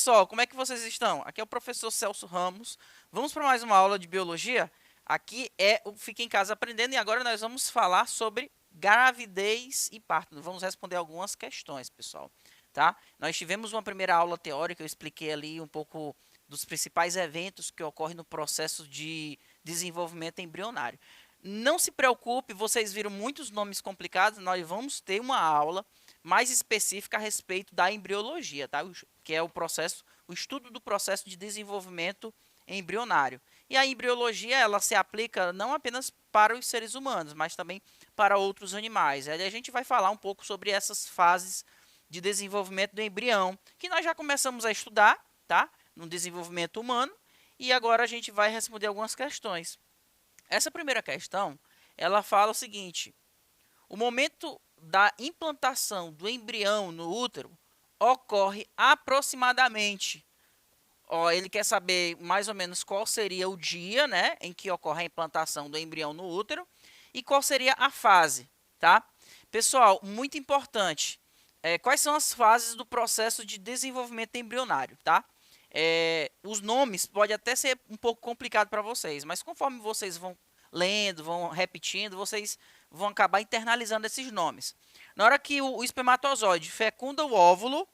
pessoal, como é que vocês estão? Aqui é o professor Celso Ramos. Vamos para mais uma aula de biologia? Aqui é o Fica em Casa Aprendendo e agora nós vamos falar sobre gravidez e parto. Vamos responder algumas questões, pessoal, tá? Nós tivemos uma primeira aula teórica, eu expliquei ali um pouco dos principais eventos que ocorrem no processo de desenvolvimento embrionário. Não se preocupe, vocês viram muitos nomes complicados, nós vamos ter uma aula mais específica a respeito da embriologia, tá? Que é o estudo do processo de desenvolvimento embrionário. E a embriologia, ela se aplica não apenas para os seres humanos, mas também para outros animais. Aí a gente vai falar um pouco sobre essas fases de desenvolvimento do embrião, que nós já começamos a estudar, tá? No desenvolvimento humano, e agora a gente vai responder algumas questões. Essa primeira questão, ela fala o seguinte: o momento da implantação do embrião no útero ocorre aproximadamente. Ele quer saber mais ou menos qual seria o dia, né, em que ocorre a implantação do embrião no útero e qual seria a fase, tá? Pessoal, muito importante. Quais são as fases do processo de desenvolvimento embrionário, tá? Os nomes pode até ser um pouco complicado para vocês, mas conforme vocês vão lendo, vão repetindo, vocês vão acabar internalizando esses nomes. Na hora que o espermatozoide fecunda o óvulo,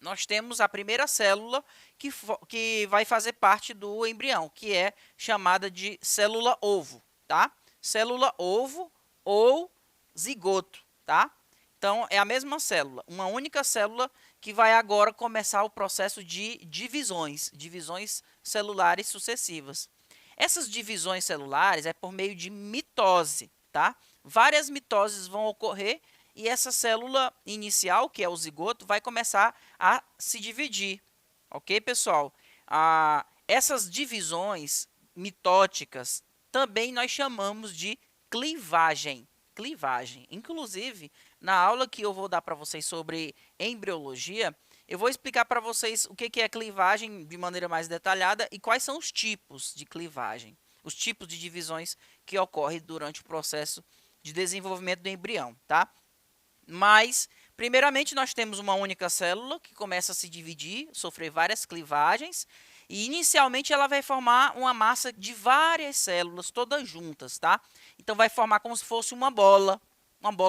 nós temos a primeira célula que vai fazer parte do embrião, que é chamada de célula ovo, tá? Célula ovo ou zigoto, tá? Então, é a mesma célula, uma única célula que vai agora começar o processo de divisões celulares sucessivas. Essas divisões celulares é por meio de mitose, tá? Várias mitoses vão ocorrer e essa célula inicial, que é o zigoto, vai começar a se dividir, ok, pessoal? Essas divisões mitóticas também nós chamamos de clivagem. Inclusive, na aula que eu vou dar para vocês sobre embriologia, eu vou explicar para vocês o que é clivagem de maneira mais detalhada e quais são os tipos de clivagem, os tipos de divisões que ocorrem durante o processo de desenvolvimento do embrião, tá? Mas, primeiramente, nós temos uma única célula que começa a se dividir, sofrer várias clivagens, e inicialmente ela vai formar uma massa de várias células, todas juntas, tá? Então, vai formar como se fosse uma bola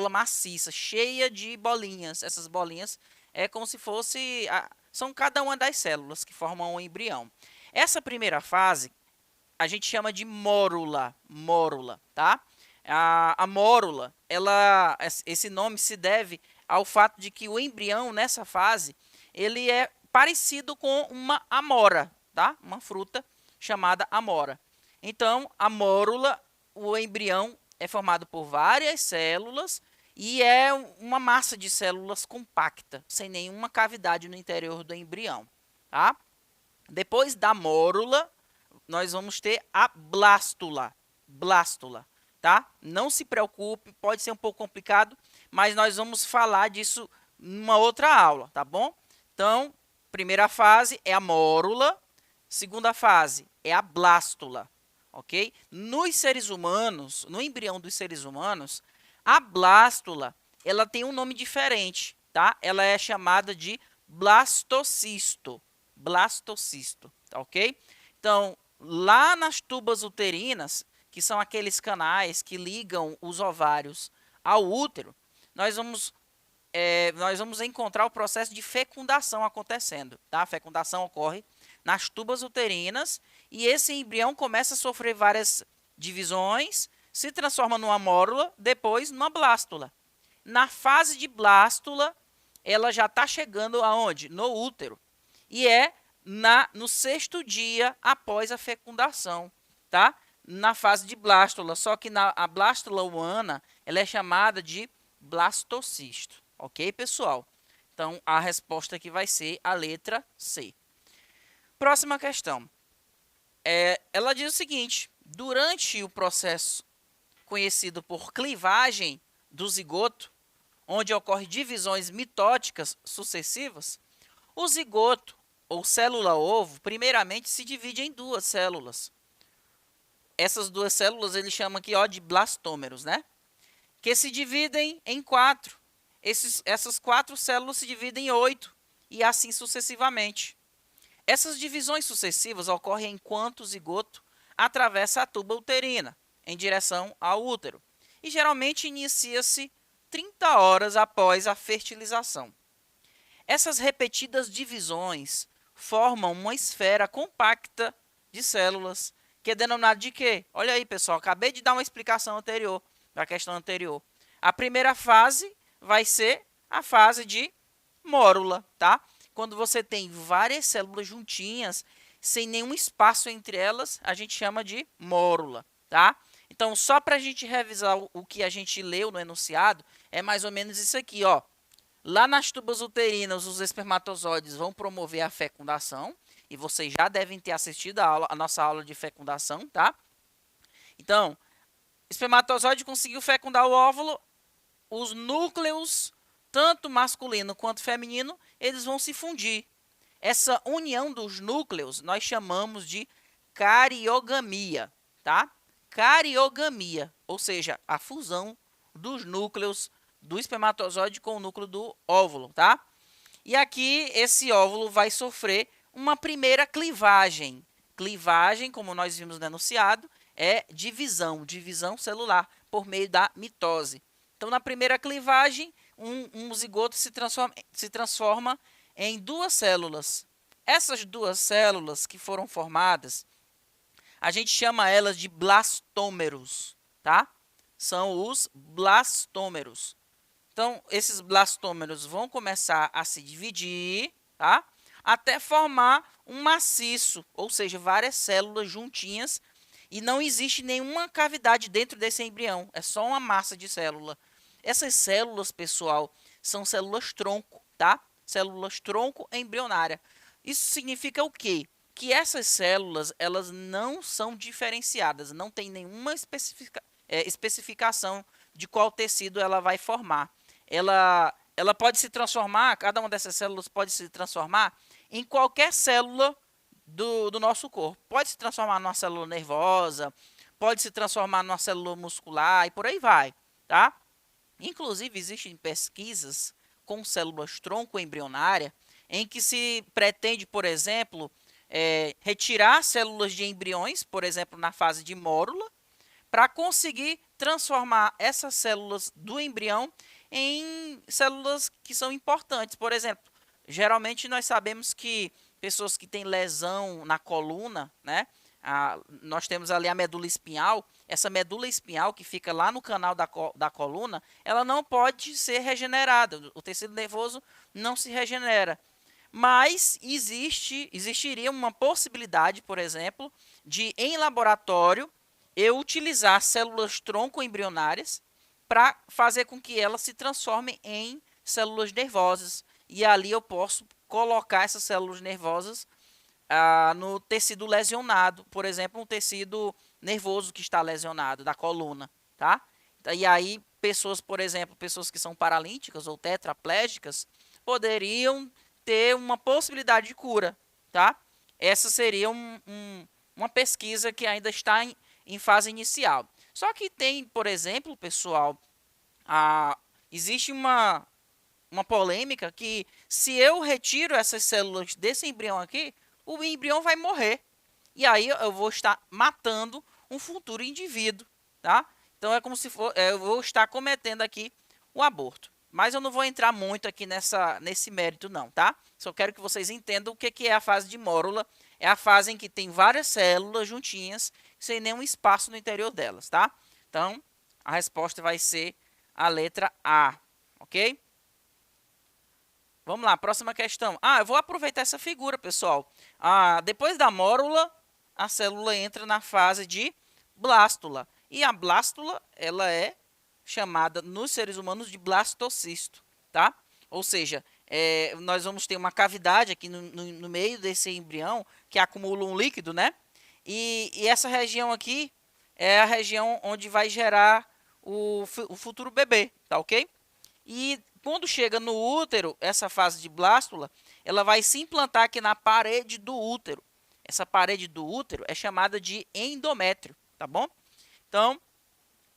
maciça, cheia de bolinhas. Essas bolinhas é como se fosse, são cada uma das células que formam o embrião. Essa primeira fase, a gente chama de mórula, tá? A mórula, esse nome se deve ao fato de que o embrião, nessa fase, ele é parecido com uma amora, tá? Uma fruta chamada amora. Então, a mórula, o embrião é formado por várias células e é uma massa de células compacta, sem nenhuma cavidade no interior do embrião, tá? Depois da mórula, nós vamos ter a blástula, tá? Não se preocupe, pode ser um pouco complicado, mas nós vamos falar disso numa outra aula, tá bom? Então, primeira fase é a mórula, segunda fase é a blástula, ok? Nos seres humanos, no embrião dos seres humanos, a blástula, ela tem um nome diferente, tá? Ela é chamada de blastocisto, tá ok? Então, lá nas tubas uterinas, que são aqueles canais que ligam os ovários ao útero, nós vamos encontrar o processo de fecundação acontecendo, tá? A fecundação ocorre nas tubas uterinas e esse embrião começa a sofrer várias divisões, se transforma numa mórula, depois numa blástula. Na fase de blástula, ela já está chegando aonde? No útero. E é no sexto dia após a fecundação, tá? Na fase de blástula, só que a blástula humana, ela é chamada de blastocisto, ok, pessoal? Então, a resposta aqui vai ser a letra C. Próxima questão. Ela diz o seguinte: durante o processo conhecido por clivagem do zigoto, onde ocorrem divisões mitóticas sucessivas, o zigoto, ou célula-ovo, primeiramente se divide em duas células. Essas duas células ele chama aqui de blastômeros, né? Que se dividem em 4. Essas 4 células se dividem em 8 e assim sucessivamente, Essas divisões sucessivas ocorrem enquanto o zigoto atravessa a tuba uterina em direção ao útero e geralmente inicia-se 30 horas após a fertilização. Essas repetidas divisões formam uma esfera compacta de células, que é denominada de quê? Olha aí, pessoal, acabei de dar uma explicação anterior, da questão anterior. A primeira fase vai ser a fase de mórula, tá? Quando você tem várias células juntinhas, sem nenhum espaço entre elas, a gente chama de mórula, tá? Então, só para a gente revisar o que a gente leu no enunciado, é mais ou menos isso aqui, ó. Lá nas tubas uterinas, os espermatozoides vão promover a fecundação, e vocês já devem ter assistido a nossa aula de fecundação, tá? Então, espermatozoide conseguiu fecundar o óvulo, os núcleos, tanto masculino quanto feminino, eles vão se fundir. Essa união dos núcleos nós chamamos de cariogamia, tá? Cariogamia, ou seja, a fusão dos núcleos do espermatozoide com o núcleo do óvulo, tá? E aqui esse óvulo vai sofrer uma primeira clivagem. Clivagem, como nós vimos no enunciado, é divisão celular por meio da mitose. Então, na primeira clivagem, um zigoto se transforma em duas células. Essas duas células que foram formadas, a gente chama elas de blastômeros, tá? São os blastômeros. Então, esses blastômeros vão começar a se dividir, tá? Até formar um maciço, ou seja, várias células juntinhas, e não existe nenhuma cavidade dentro desse embrião, é só uma massa de célula. Essas células, pessoal, são células tronco, tá? Células tronco embrionária. Isso significa o quê? Que essas células, elas não são diferenciadas, não tem nenhuma especificação de qual tecido ela vai formar. Ela pode se transformar, cada uma dessas células pode se transformar em qualquer célula do nosso corpo. Pode se transformar numa célula nervosa, pode se transformar numa célula muscular e por aí vai, tá? Inclusive, existem pesquisas com células tronco embrionária em que se pretende, por exemplo, retirar células de embriões, por exemplo, na fase de mórula, para conseguir transformar essas células do embrião em células que são importantes. Por exemplo, geralmente nós sabemos que pessoas que têm lesão na coluna, né? Nós temos ali a medula espinhal. Essa medula espinhal que fica lá no canal da coluna, ela não pode ser regenerada. O tecido nervoso não se regenera. Mas existiria uma possibilidade, por exemplo, de em laboratório eu utilizar células tronco embrionárias para fazer com que elas se transformem em células nervosas. E ali eu posso colocar essas células nervosas no tecido lesionado, por exemplo, um tecido nervoso que está lesionado, da coluna, tá? E aí, pessoas, por exemplo, pessoas que são paralíticas ou tetraplégicas, poderiam ter uma possibilidade de cura, tá? Essa seria uma pesquisa que ainda está em fase inicial. Só que tem, por exemplo, pessoal, existe uma polêmica que se eu retiro essas células desse embrião aqui, o embrião vai morrer. E aí eu vou estar matando um futuro indivíduo, tá? Então é como se eu vou estar cometendo aqui o aborto. Mas eu não vou entrar muito aqui nesse mérito não, tá? Só quero que vocês entendam o que é a fase de mórula. É a fase em que tem várias células juntinhas, sem nenhum espaço no interior delas, tá? Então, a resposta vai ser a letra A, ok? Vamos lá, próxima questão. Eu vou aproveitar essa figura, pessoal. Depois da mórula, a célula entra na fase de blástula. E a blástula, ela é chamada nos seres humanos de blastocisto, tá? Ou seja, nós vamos ter uma cavidade aqui no meio desse embrião que acumula um líquido, né? E essa região aqui é a região onde vai gerar o futuro bebê, tá ok? E quando chega no útero, essa fase de blástula, ela vai se implantar aqui na parede do útero. Essa parede do útero é chamada de endométrio, tá bom? Então,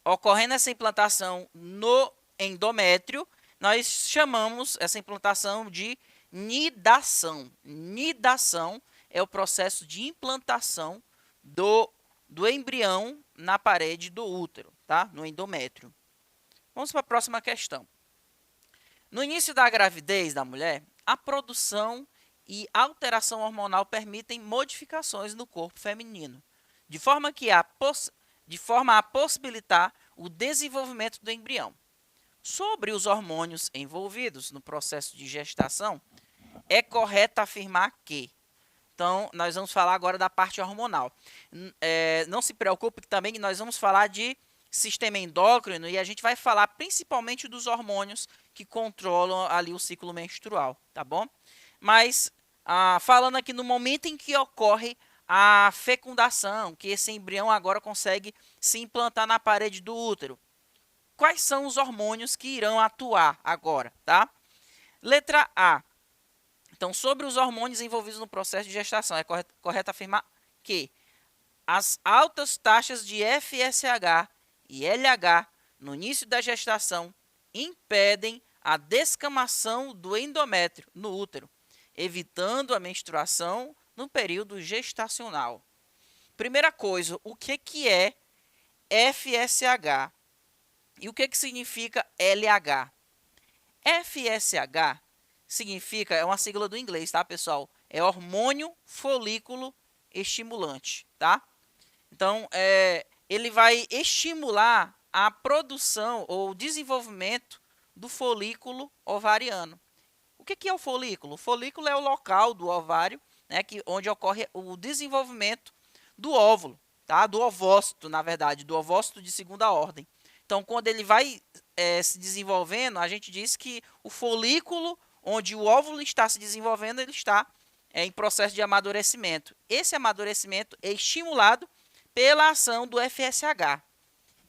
ocorrendo essa implantação no endométrio, nós chamamos essa implantação de nidação. Nidação é o processo de implantação do embrião na parede do útero, tá? No endométrio. Vamos para a próxima questão. No início da gravidez da mulher, a produção e alteração hormonal permitem modificações no corpo feminino, de forma a possibilitar o desenvolvimento do embrião. Sobre os hormônios envolvidos no processo de gestação, é correto afirmar que... Então, nós vamos falar agora da parte hormonal. Não se preocupe que também nós vamos falar de sistema endócrino e a gente vai falar principalmente dos hormônios que controlam ali o ciclo menstrual, tá bom? Mas, falando aqui no momento em que ocorre a fecundação, que esse embrião agora consegue se implantar na parede do útero. Quais são os hormônios que irão atuar agora, tá? Letra A. Então, sobre os hormônios envolvidos no processo de gestação, é correto afirmar que as altas taxas de FSH e LH no início da gestação impedem a descamação do endométrio no útero, evitando a menstruação no período gestacional. Primeira coisa, o que é FSH e o que significa LH? FSH significa, é uma sigla do inglês, tá, pessoal? É hormônio folículo estimulante, tá? Então, ele vai estimular a produção ou desenvolvimento do folículo ovariano. O que é o folículo? O folículo é o local do ovário, né, onde ocorre o desenvolvimento do óvulo, tá? Do ovócito, na verdade, do ovócito de segunda ordem. Então, quando ele vai se desenvolvendo, a gente diz que o folículo onde o óvulo está se desenvolvendo, ele está em processo de amadurecimento. Esse amadurecimento é estimulado pela ação do FSH,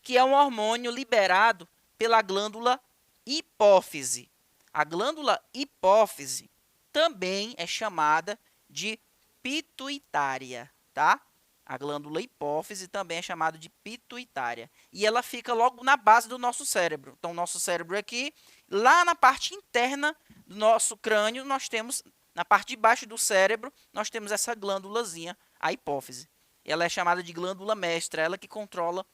que é um hormônio liberado pela glândula hipófise. A glândula hipófise também é chamada de pituitária, tá? A glândula hipófise também é chamada de pituitária. E ela fica logo na base do nosso cérebro. Então, nosso cérebro aqui, lá na parte interna do nosso crânio, nós temos, na parte de baixo do cérebro, nós temos essa glândulazinha, a hipófise. Ela é chamada de glândula mestra, ela que controla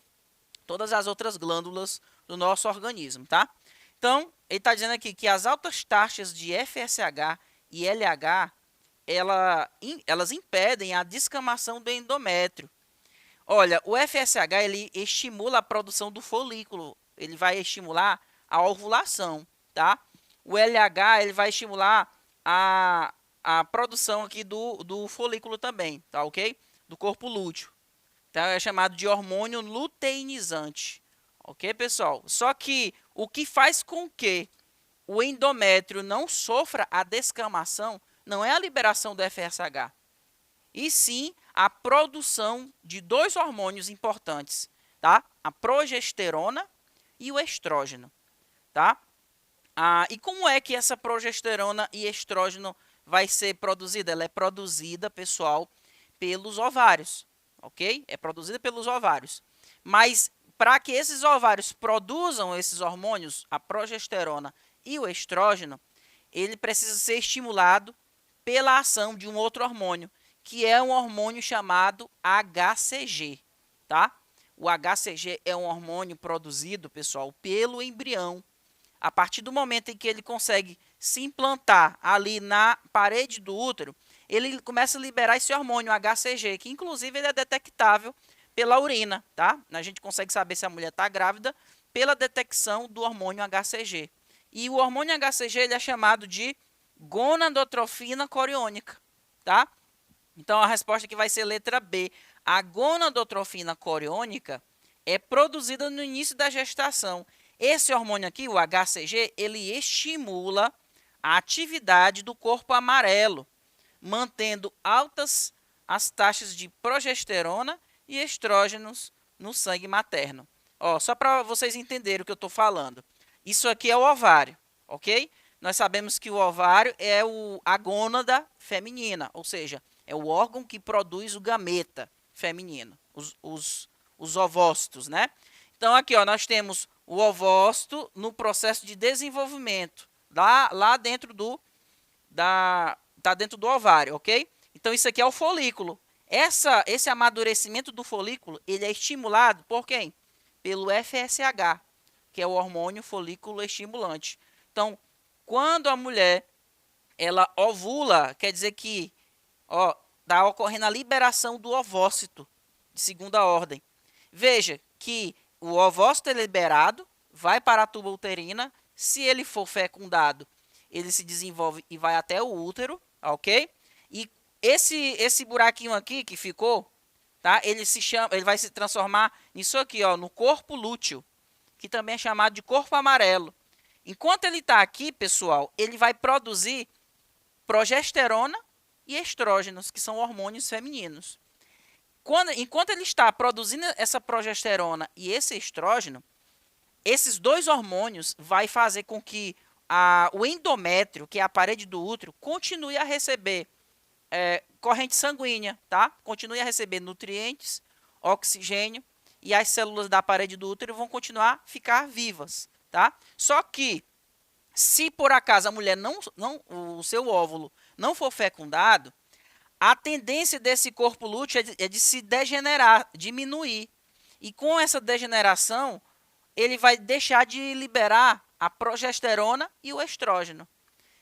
todas as outras glândulas do nosso organismo, tá? Então, ele está dizendo aqui que as altas taxas de FSH e LH, elas impedem a descamação do endométrio. Olha, o FSH ele estimula a produção do folículo, ele vai estimular a ovulação, tá? O LH ele vai estimular a produção aqui do folículo também, tá ok? Do corpo lúteo. Então, é chamado de hormônio luteinizante, ok, pessoal? Só que o que faz com que o endométrio não sofra a descamação não é a liberação do FSH, e sim a produção de dois hormônios importantes, tá? A progesterona e o estrógeno, tá? E como é que essa progesterona e estrógeno vai ser produzida? Ela é produzida, pessoal, pelos ovários, ok? É produzida pelos ovários. Mas para que esses ovários produzam esses hormônios, a progesterona e o estrógeno, ele precisa ser estimulado pela ação de um outro hormônio, que é um hormônio chamado HCG, tá? O HCG é um hormônio produzido, pessoal, pelo embrião. A partir do momento em que ele consegue se implantar ali na parede do útero, ele começa a liberar esse hormônio HCG, que inclusive ele é detectável pela urina, tá? A gente consegue saber se a mulher está grávida pela detecção do hormônio HCG. E o hormônio HCG ele é chamado de gonadotrofina coriônica, tá? Então, a resposta aqui vai ser letra B. A gonadotrofina coriônica é produzida no início da gestação. Esse hormônio aqui, o HCG, ele estimula a atividade do corpo amarelo, mantendo altas as taxas de progesterona e estrógenos no sangue materno. Ó, só para vocês entenderem o que eu estou falando. Isso aqui é o ovário, ok? Nós sabemos que o ovário é a gônada feminina, ou seja, é o órgão que produz o gameta feminino, os ovócitos, né? Então, aqui, ó, nós temos o ovócito no processo de desenvolvimento, lá dentro tá dentro do ovário, ok? Então, isso aqui é o folículo. Esse amadurecimento do folículo, ele é estimulado por quem? Pelo FSH, que é o hormônio folículo estimulante. Então, quando a mulher ela ovula, quer dizer que está ocorrendo a liberação do ovócito de segunda ordem. Veja que o ovócito é liberado, vai para a tuba uterina. Se ele for fecundado, ele se desenvolve e vai até o útero, ok? E esse buraquinho aqui que ficou, tá? Ele vai se transformar nisso aqui, no corpo lúteo, que também é chamado de corpo amarelo. Enquanto ele está aqui, pessoal, ele vai produzir progesterona e estrógenos, que são hormônios femininos. Enquanto ele está produzindo essa progesterona e esse estrógeno, esses dois hormônios vai fazer com que o endométrio, que é a parede do útero, continue a receber corrente sanguínea, tá? Continue a receber nutrientes, oxigênio, e as células da parede do útero vão continuar a ficar vivas, tá? Só que, se por acaso a mulher o seu óvulo não for fecundado, a tendência desse corpo lúteo é de se degenerar, diminuir. E com essa degeneração, ele vai deixar de liberar a progesterona e o estrógeno.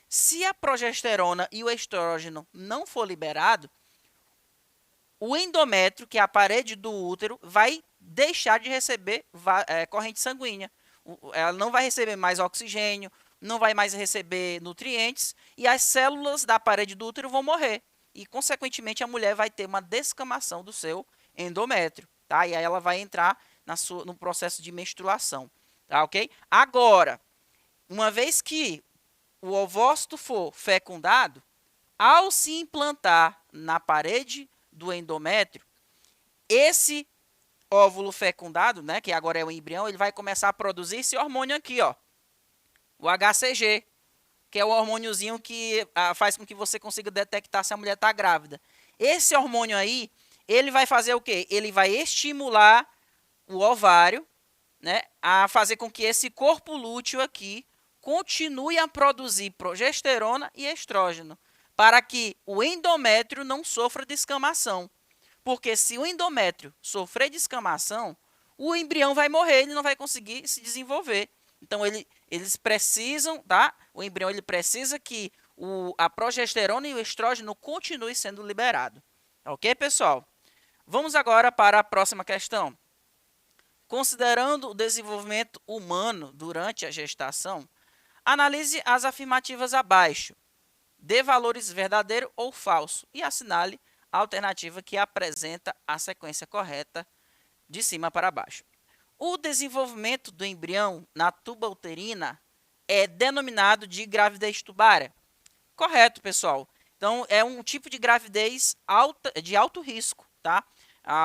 Se a progesterona e o estrógeno não for liberado, o endométrio, que é a parede do útero, vai deixar de receber corrente sanguínea. Ela não vai receber mais oxigênio, não vai mais receber nutrientes, e as células da parede do útero vão morrer. E, consequentemente, a mulher vai ter uma descamação do seu endométrio, tá? E aí ela vai entrar no processo de menstruação, tá, ok? Agora, uma vez que o ovócito for fecundado, ao se implantar na parede do endométrio, esse óvulo fecundado, né, que agora é o embrião, ele vai começar a produzir esse hormônio aqui, o HCG, que é o hormôniozinho que faz com que você consiga detectar se a mulher está grávida. Esse hormônio aí, ele vai fazer o quê? Ele vai estimular o ovário, né, a fazer com que esse corpo lúteo aqui continue a produzir progesterona e estrógeno, para que o endométrio não sofra descamação. Porque se o endométrio sofrer descamação, o embrião vai morrer, ele não vai conseguir se desenvolver. Então, eles precisam, tá? O embrião ele precisa que a progesterona e o estrógeno continuem sendo liberados. Ok, pessoal? Vamos agora para a próxima questão. Considerando o desenvolvimento humano durante a gestação, analise as afirmativas abaixo. Dê valores verdadeiro ou falso e assinale a alternativa que apresenta a sequência correta de cima para baixo. O desenvolvimento do embrião na tuba uterina é denominado de gravidez tubária. Correto, pessoal. Então, é um tipo de gravidez de alto risco, tá?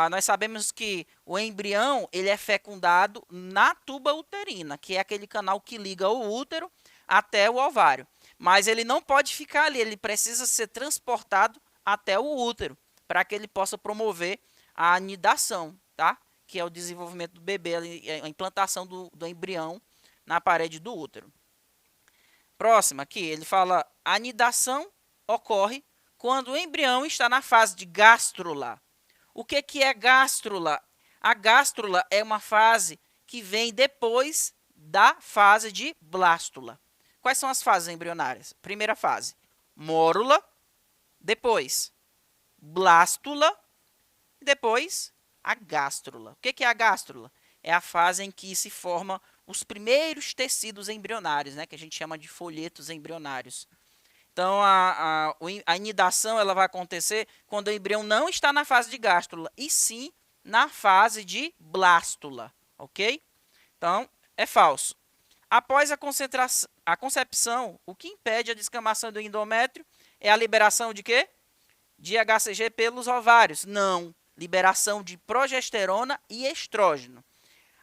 Nós sabemos que o embrião ele é fecundado na tuba uterina, que é aquele canal que liga o útero até o ovário. Mas ele não pode ficar ali, ele precisa ser transportado até o útero, para que ele possa promover a anidação, tá? Que é o desenvolvimento do bebê, a implantação do embrião na parede do útero. Próxima aqui, ele fala, a anidação ocorre quando o embrião está na fase de gástrula. O que é gástrula? A gástrula é uma fase que vem depois da fase de blástula. Quais são as fases embrionárias? Primeira fase, mórula, depois blástula, depois a gástrula. O que é a gástrula? É a fase em que se formam os primeiros tecidos embrionários, né, que a gente chama de folhetos embrionários. Então, a inidação ela vai acontecer quando o embrião não está na fase de gástrula, e sim na fase de blástula, ok? Então, é falso. Após a concepção, o que impede a descamação do endométrio é a liberação de quê? De HCG pelos ovários. Não, liberação de progesterona e estrógeno.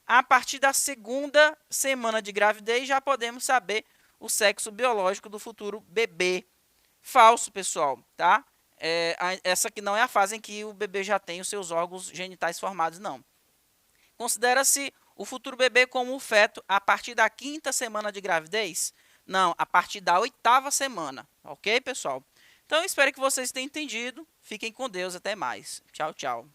A partir da segunda semana de gravidez, já podemos saber o sexo biológico do futuro bebê. Falso, pessoal, tá? Essa aqui não é a fase em que o bebê já tem os seus órgãos genitais formados, não. Considera-se o futuro bebê como um feto a partir da 5ª semana de gravidez? Não, a partir da 8ª semana, ok, pessoal? Então, espero que vocês tenham entendido. Fiquem com Deus. Até mais. Tchau, tchau.